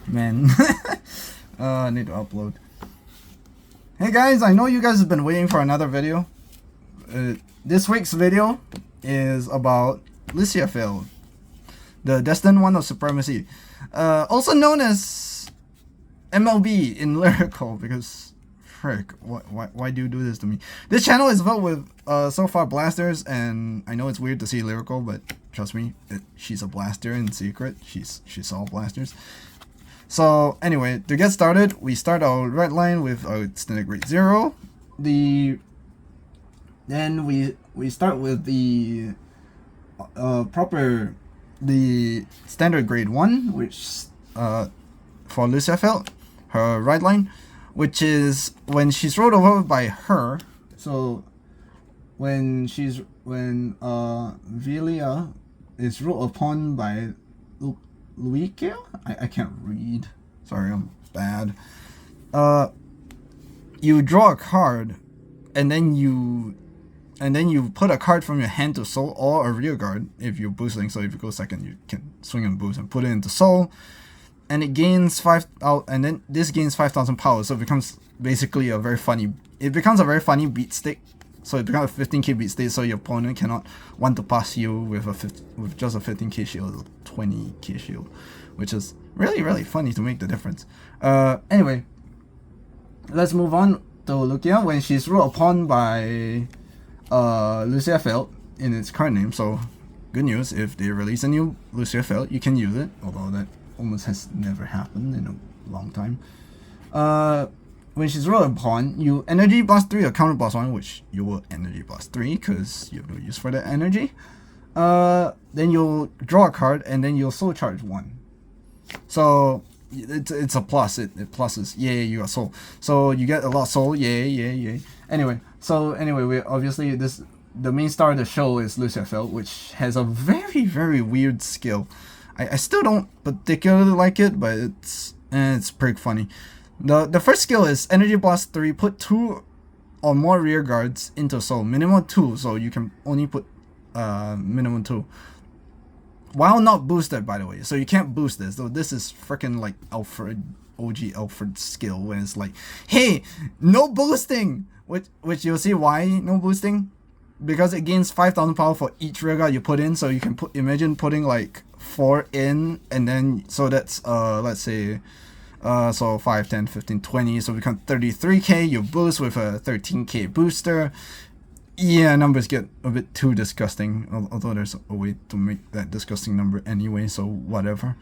Man. I need to upload. Hey guys, I know you guys have been waiting for another video. This week's video is about Lisciafael, the Destined one of Supremacy. Also known as MLB in Lyrical, because frick, why do you do this to me? This channel is filled with so far blasters, and I know it's weird to see Lyrical, but trust me, she's a blaster in secret. She's all blasters. So anyway, to get started, we start our red line with our standard grade 0. Then we start with the standard grade 1, which for Lisciafael, her right line, which is when she's rolled over by her. So when Viilea is rolled upon by Lucciel? I can't read. Sorry, I'm bad. You draw a card, and then you put a card from your hand to soul or a rear guard if you're boosting. So if you go second, you can swing and boost and put it into soul, and it gains 5 out, and then this gains 5,000 power. So it becomes basically a very funny. It becomes a very funny beat stick. So it becomes a 15k beat state, so your opponent cannot want to pass you with just a 15k shield, 20k shield, which is really funny to make the difference. Anyway, let's move on to Lucciel when she's ruled upon by Lisciafael in its card name. So good news, if they release a new Lisciafael, you can use it, although that almost has never happened in a long time. When she's rolled upon, you energy blast 3 or counter blast 1, which you will energy blast 3 because you have no use for that energy. Then you'll draw a card, and then you'll soul charge 1. So it's a plus. It pluses. Yay, you got soul. So you get a lot of soul. Yay. Anyway, we obviously the main star of the show is Lisciafael, which has a very weird skill. I still don't particularly like it, but it's pretty funny. The first skill is energy blast 3. Put 2 or more rear guards into soul. Minimum 2, so you can only put minimum 2. While not boosted, by the way, so you can't boost this. So this is freaking like OG Alfred's skill, where it's like, hey, no boosting. Which you'll see why no boosting, because it gains 5,000 power for each rear guard you put in. So you can imagine putting like 4 in, and then so that's let's say. So 5, 10, 15, 20, so become 33k, you boost with a 13k booster. Yeah, numbers get a bit too disgusting, although there's a way to make that disgusting number anyway, so whatever.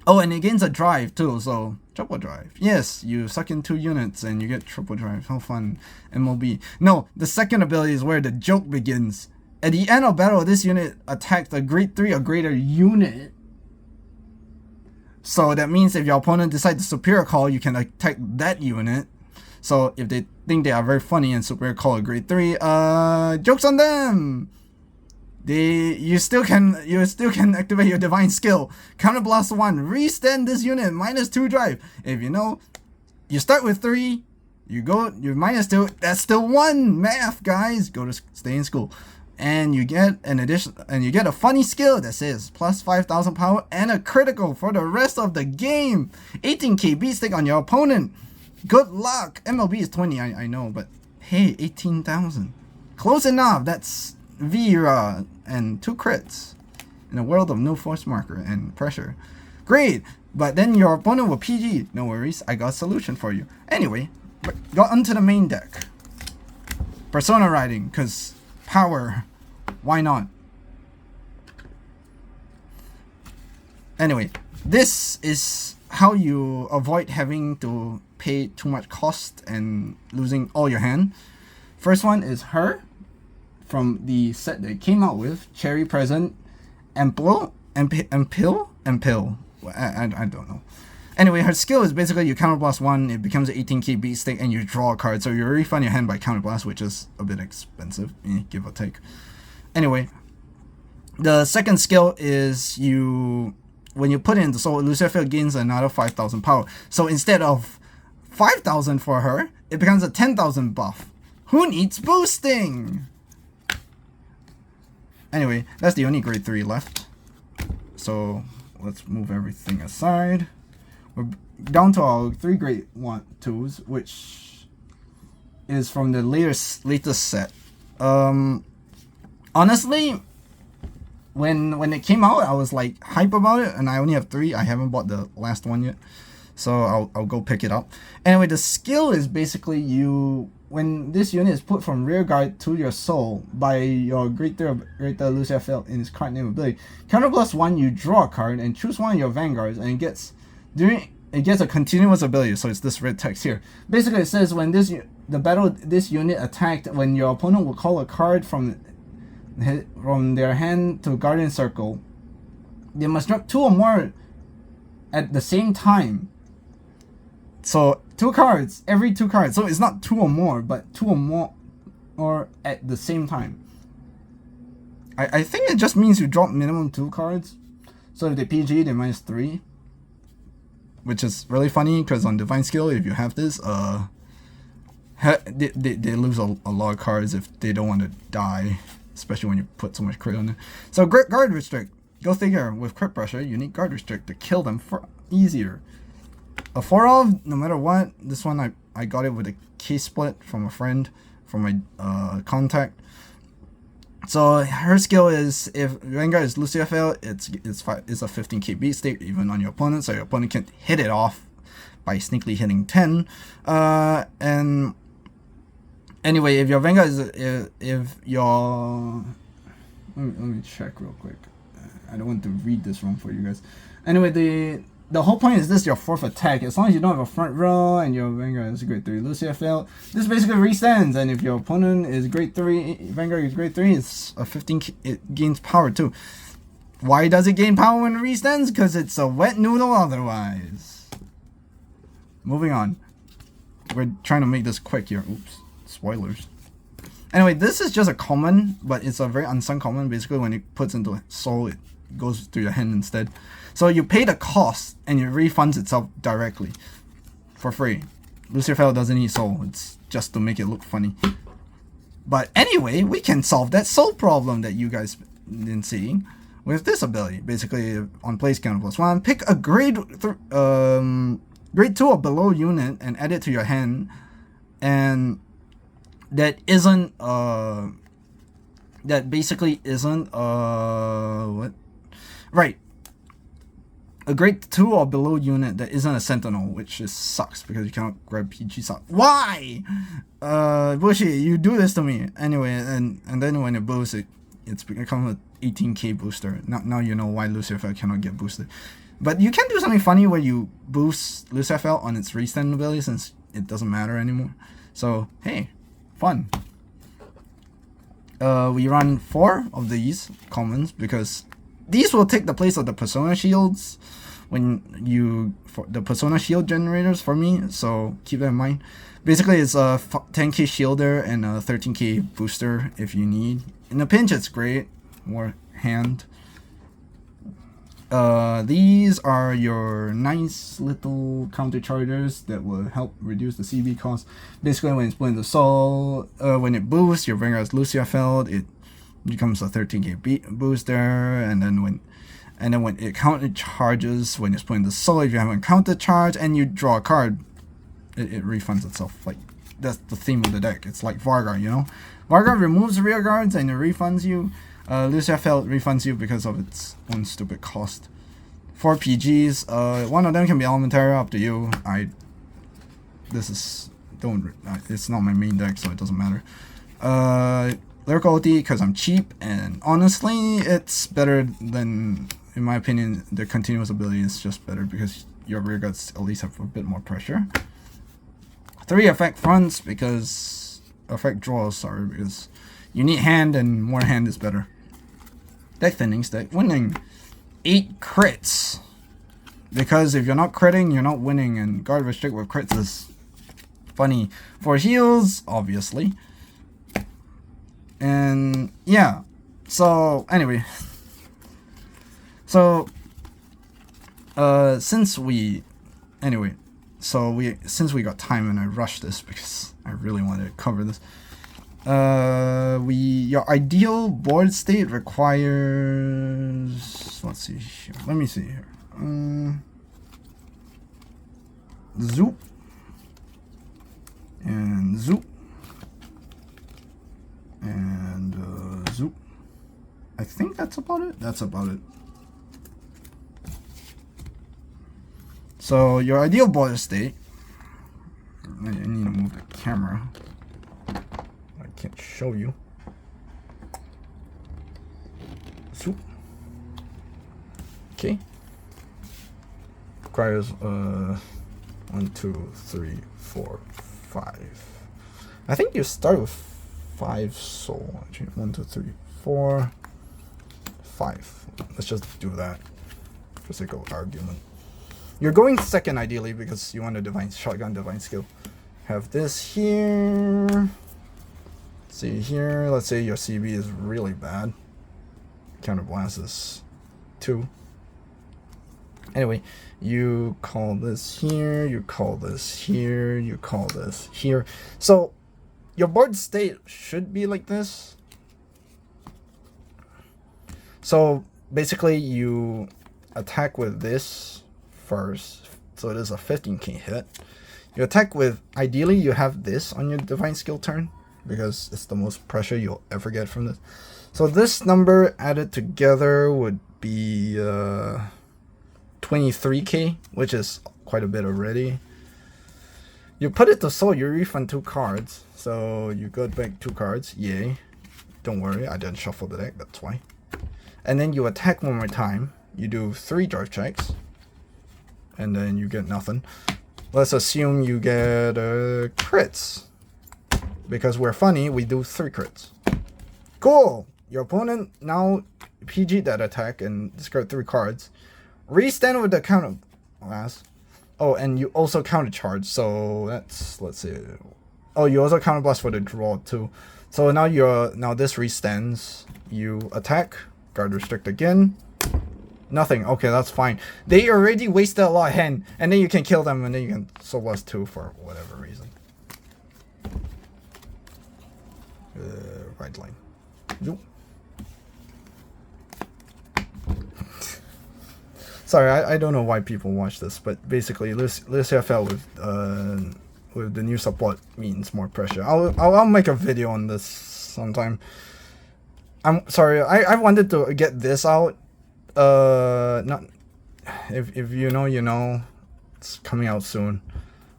Oh, and it gains a drive too, so triple drive. Yes, you suck in 2 units and you get triple drive. How fun. MLB. No, the second ability is where the joke begins. At the end of battle, this unit attacks a grade 3 or greater unit. So that means if your opponent decides to superior call, you can attack that unit. So if they think they are very funny and superior call a grade 3, jokes on them. You still can activate your divine skill. Counter blast 1, restand this unit, -2 drive. If you know, you start with 3, you're -2, that's still 1 math, guys. Go to stay in school. And you get an addition, and you get a funny skill that says plus 5,000 power and a critical for the rest of the game. 18k beat stick on your opponent. Good luck. MLB is 20, I know, but hey, 18,000. Close enough. That's Viilea and 2 crits in a world of no force marker and pressure. Great, but then your opponent will PG. No worries, I got a solution for you. Anyway, got onto the main deck. Persona riding, because power, why not? Anyway, this is how you avoid having to pay too much cost and losing all your hand. First one is her, from the set they came out with, Cherry Present, Amphie. I don't know. Anyway, her skill is basically you counterblast 1, it becomes an 18k beat stick, and you draw a card. So you refund your hand by counterblast, which is a bit expensive, give or take. Anyway, the second skill is when you put it into soul, Lisciafael gains another 5,000 power. So instead of 5,000 for her, it becomes a 10,000 buff. Who needs boosting? Anyway, that's the only grade 3 left. So let's move everything aside. we're down to our 3 grade 2s, which is from the latest set. Honestly, when it came out, I was like hype about it, and I only have 3. I haven't bought the last one yet, so I'll go pick it up. Anyway, the skill is basically when this unit is put from rear guard to your soul by your greater Lisciafael in his card name ability, counter +1, you draw a card and choose one of your vanguards, and it gets a continuous ability. So it's this red text here. Basically, it says when this unit attacked, when your opponent will call a card from their hand to Guardian Circle, they must drop 2 or more at the same time. So 2 cards, every 2 cards. So it's not 2 or more, but 2 or more or at the same time. I think it just means you drop minimum 2 cards. So if they PG, they -3. Which is really funny, because on Divine Skill, if you have this, they lose a lot of cards if they don't want to die. Especially when you put so much crit on it. So guard restrict. Go figure, with crit pressure, you need guard restrict to kill them for easier. A 4-of, no matter what. This one I got it with a case split from a friend, from my contact. So her skill is, if Vanguard is Lisciafael, it's a 15k beat state even on your opponent, so your opponent can hit it off by sneakily hitting 10. And anyway, if your Vanguard is if your let me check real quick. I don't want to read this wrong for you guys. Anyway, the whole point is this: your 4th attack. As long as you don't have a front row and your Vanguard is grade 3 Lisciafael, this basically restands. And if your opponent is grade 3, Vanguard is grade 3, it's a 15. It gains power too. Why does it gain power when it restands? Because it's a wet noodle otherwise. Moving on. We're trying to make this quick here. Oops. Spoilers. Anyway, this is just a common, but it's a very unsung common. Basically, when it puts into soul, it goes through your hand instead. So you pay the cost, and it refunds itself directly for free. Lisciafael doesn't need soul. It's just to make it look funny. But anyway, we can solve that soul problem that you guys been seeing with this ability. Basically, on place counter +1, pick a grade 2 or below unit and add it to your hand, and that basically isn't what? Right. A grade 2 or below unit that isn't a sentinel, which is sucks because you cannot grab PG stuff. Why? Bushy, you do this to me. Anyway, and then when it boosts, it's become an 18k booster. Now you know why Lisciafael cannot get boosted. But you can do something funny where you boost Lisciafael on its restand ability, since it doesn't matter anymore. So hey, fun. We run 4 of these commons because these will take the place of the persona shields for the persona shield generators for me, so keep that in mind. Basically, it's a 10k shielder and a 13k booster if you need. In a pinch, it's great. More hand. These are your nice little counter chargers that will help reduce the CB cost. Basically, when it's put in the soul, when it boosts, your Vanguard is Lisciafael, it becomes a 13k booster, and then when it counter charges, when it's put in the soul, if you haven't counter charge and you draw a card, it refunds itself. Like, that's the theme of the deck. It's like Vanguard, you know? Vanguard removes rear guards and it refunds you. Lisciafael refunds you because of its own stupid cost. 4 PGs, one of them can be elementary, up to you. It's not my main deck, so it doesn't matter. Lyrical OT because I'm cheap, and honestly, it's better than, in my opinion, the continuous ability is just better because your rear guards at least have a bit more pressure. 3 effect fronts because effect draws, sorry, because you need hand and more hand is better. Deck thinnings, deck winning. 8 crits. Because if you're not critting, you're not winning, and guard restrict with crits is funny. 4 heals, obviously. And yeah. So anyway. So since we got time and I rushed this because I really wanted to cover this. Your ideal board state requires, let's see here. Let me see here. zoop, and zoop, and zoop. I think that's about it. That's about it. So your ideal board state. I need to move the camera. I can't show you. Zoop. Okay. Requires 1, 2, 3, 4, 5. I think you start with 5 soul. Actually, 1, 2, 3, 4, 5. Let's just do that for sake of argument. You're going second ideally because you want a divine shotgun divine skill. Have this here. See here. Let's say your CB is really bad. Counterblast is 2. Anyway, you call this here, you call this here, you call this here. So your board state should be like this. So basically you attack with this first. So it is a 15k hit. You attack with, ideally you have this on your divine skill turn because it's the most pressure you'll ever get from this. So this number added together would be 23k, which is quite a bit already. You put it to soul, you refund 2 cards. So you got back 2 cards, yay. Don't worry, I didn't shuffle the deck, that's why. And then you attack one more time. You do 3 drive checks. And then you get nothing. Let's assume you get crits. Because we're funny, we do 3 crits. Cool! Your opponent now PG that attack and discard 3 cards. Restand with the counter blast. Oh, and you also counter charge. So that's, let's see. Oh, you also counter blast for the draw too. So now this restands. You attack, guard restrict again. Nothing. Okay, that's fine. They already wasted a lot of hand, and then you can kill them, and then you can soul blast 2 for whatever reason. Right line. Zoop. Sorry, I don't know why people watch this, but basically, Lisciafael with the new support means more pressure. I'll make a video on this sometime. I'm sorry, I wanted to get this out. Not if you know, you know. It's coming out soon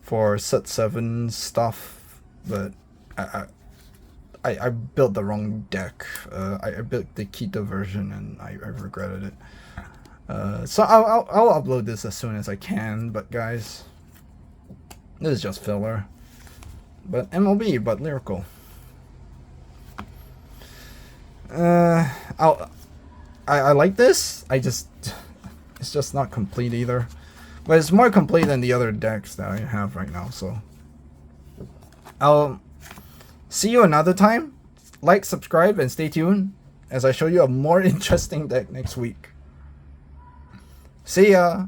for set 7 stuff, but I built the wrong deck. I built the Kita version and I regretted it. So I'll upload this as soon as I can, but guys, this is just filler. But MLB, but lyrical. I like this. It's just not complete either. But it's more complete than the other decks that I have right now, so I'll see you another time. Like, subscribe, and stay tuned as I show you a more interesting deck next week. See ya!